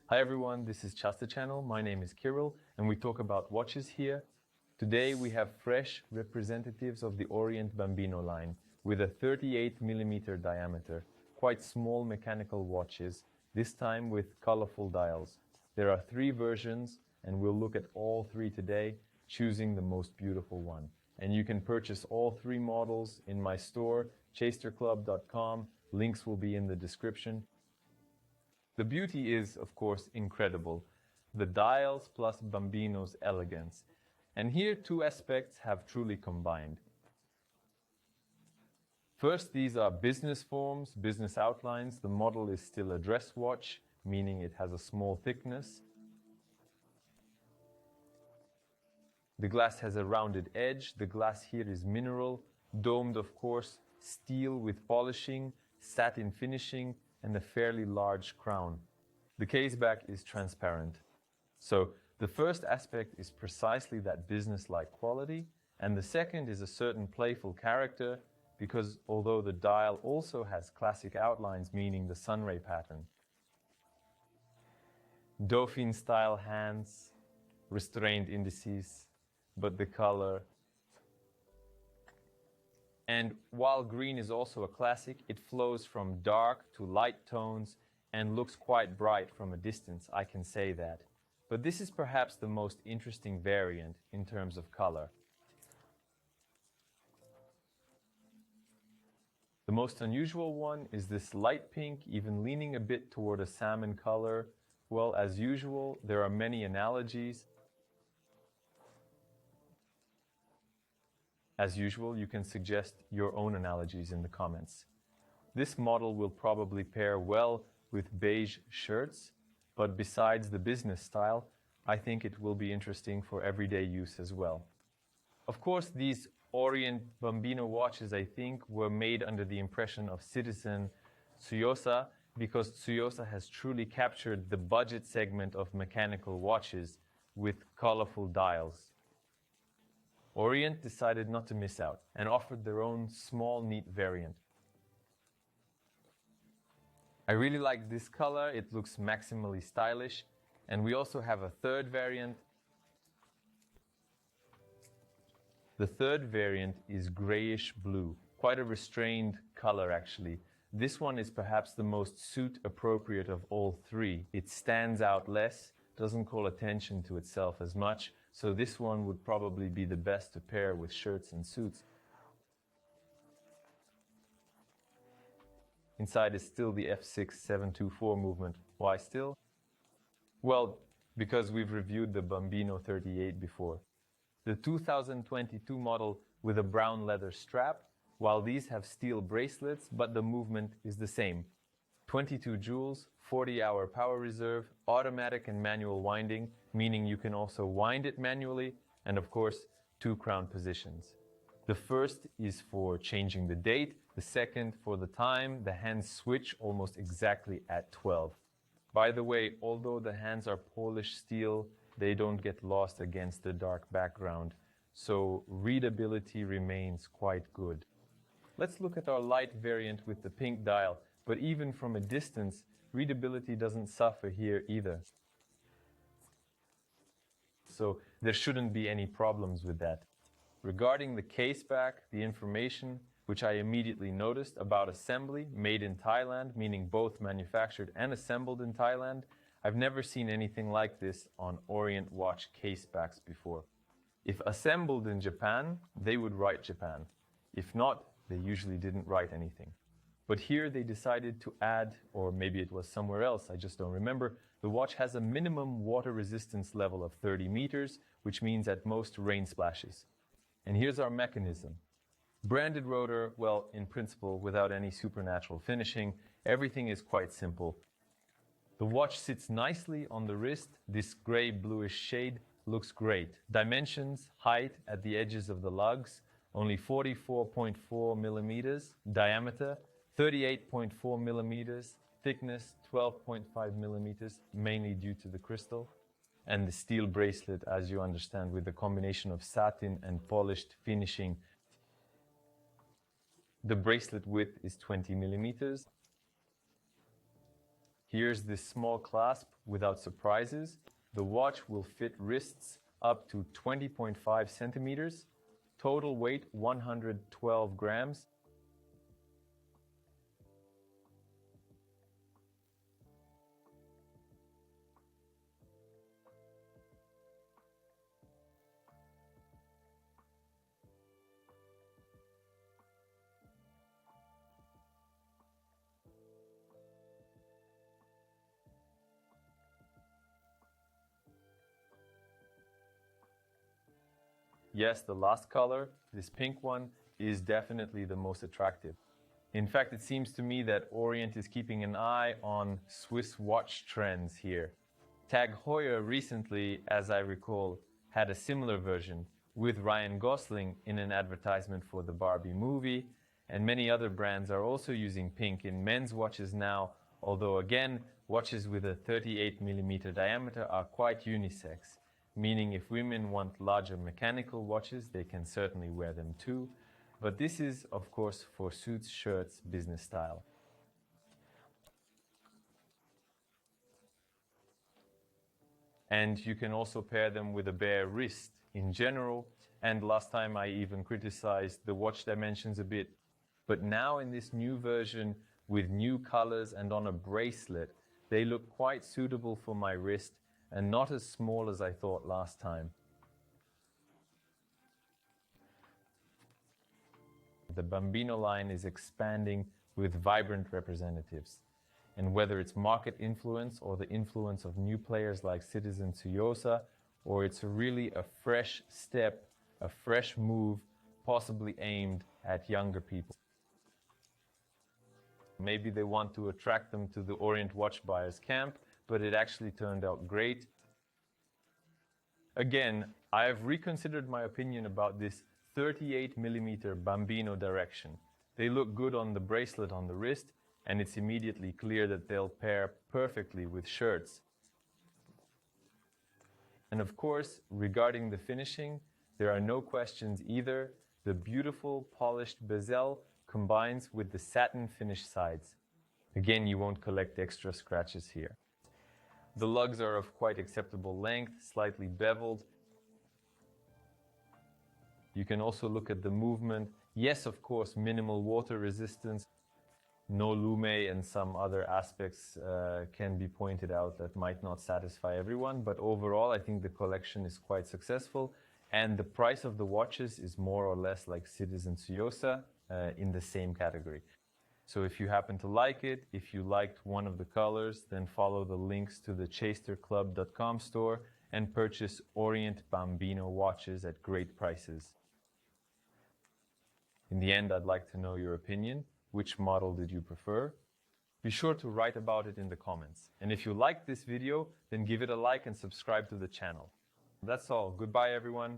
Hi everyone, this is Chasta Channel. My name is Kirill and we talk about watches here. Today we have fresh representatives of the Orient Bambino line with a 38mm diameter, quite small mechanical watches, this time with colorful dials. There are 3 versions and we'll look at all 3 today, choosing the most beautiful one. And you can purchase all 3 models in my store, chasterclub.com. Links will be in the description. The beauty is, of course, incredible. The dials plus Bambino's elegance. And here 2 aspects have truly combined. First, these are business forms, business outlines. The model is still a dress watch, meaning it has a small thickness. The glass has a rounded edge. The glass here is mineral, domed of course, steel with polishing, satin finishing, and a fairly large crown. The case back is transparent. So the first aspect is precisely that business-like quality, and the second is a certain playful character, because although the dial also has classic outlines, meaning the Sunray pattern, dauphine style hands, restrained indices, but the color. And while green is also a classic, it flows from dark to light tones and looks quite bright from a distance, I can say that. But this is perhaps the most interesting variant in terms of color. The most unusual one is this light pink, even leaning a bit toward a salmon color. Well, as usual, there are many analogies. As usual, you can suggest your own analogies in the comments. This model will probably pair well with beige shirts, but besides the business style, I think it will be interesting for everyday use as well. Of course, these Orient Bambino watches, I think, were made under the impression of citizen Tsuyosa, because Tsuyosa has truly captured the budget segment of mechanical watches with colorful dials. Orient decided not to miss out and offered their own small, neat variant. I really like this color, it looks maximally stylish, and we also have a third variant. The third variant is grayish blue, quite a restrained color actually. This one is perhaps the most suit appropriate of all 3. It stands out less, doesn't call attention to itself as much, so this one would probably be the best to pair with shirts and suits. Inside is still the F6724 movement. Why still? Well, because we've reviewed the Bambino 38 before. The 2022 model with a brown leather strap, while these have steel bracelets, but the movement is the same. 22 joules, 40-hour power reserve, automatic and manual winding, meaning you can also wind it manually, and of course, 2 crown positions. The first is for changing the date, the second for the time. The hands switch almost exactly at 12. By the way, although the hands are polished steel, they don't get lost against the dark background, so readability remains quite good. Let's look at our light variant with the pink dial, but even from a distance, readability doesn't suffer here either. So there shouldn't be any problems with that. Regarding the case back, the information, which I immediately noticed about assembly, made in Thailand, meaning both manufactured and assembled in Thailand, I've never seen anything like this on Orient watch case backs before. If assembled in Japan, they would write Japan. If not, they usually didn't write anything. But here they decided to add, or maybe it was somewhere else, I just don't remember, the watch has a minimum water resistance level of 30 meters, which means at most rain splashes. And here's our mechanism. Branded rotor, well, in principle, without any supernatural finishing, everything is quite simple. The watch sits nicely on the wrist. This gray bluish shade looks great. Dimensions, height at the edges of the lugs, only 44.4 millimeters, diameter, 38.4 millimeters, thickness, 12.5 millimeters, mainly due to the crystal. And the steel bracelet, as you understand, with the combination of satin and polished finishing. The bracelet width is 20 millimeters. Here's this small clasp without surprises. The watch will fit wrists up to 20.5 centimeters, total weight 112 grams. Yes, the last color, this pink one, is definitely the most attractive. In fact, it seems to me that Orient is keeping an eye on Swiss watch trends here. Tag Heuer recently, as I recall, had a similar version with Ryan Gosling in an advertisement for the Barbie movie, and many other brands are also using pink in men's watches now, although again, watches with a 38mm diameter are quite unisex, meaning if women want larger mechanical watches, they can certainly wear them too. But this is, of course, for suits, shirts, business style. And you can also pair them with a bare wrist in general. And last time I even criticized the watch dimensions a bit. But now in this new version with new colors and on a bracelet, they look quite suitable for my wrist and not as small as I thought last time. The Bambino line is expanding with vibrant representatives. And whether it's market influence or the influence of new players like Citizen Tsuyosa, or it's really a fresh step, a fresh move, possibly aimed at younger people. Maybe they want to attract them to the Orient watch buyers camp, but it actually turned out great. Again, I have reconsidered my opinion about this 38mm Bambino direction. They look good on the bracelet on the wrist, and it's immediately clear that they'll pair perfectly with shirts. And of course, regarding the finishing, there are no questions either. The beautiful polished bezel combines with the satin finish sides. Again, you won't collect extra scratches here. The lugs are of quite acceptable length, slightly beveled. You can also look at the movement. Yes, of course, minimal water resistance. No lume and some other aspects can be pointed out that might not satisfy everyone. But overall, I think the collection is quite successful. And the price of the watches is more or less like Citizen Tsuyosa in the same category. So if you happen to like it, if you liked one of the colors, then follow the links to the chasterclub.com store and purchase Orient Bambino watches at great prices. In the end, I'd like to know your opinion. Which model did you prefer? Be sure to write about it in the comments. And if you liked this video, then give it a like and subscribe to the channel. That's all. Goodbye, everyone.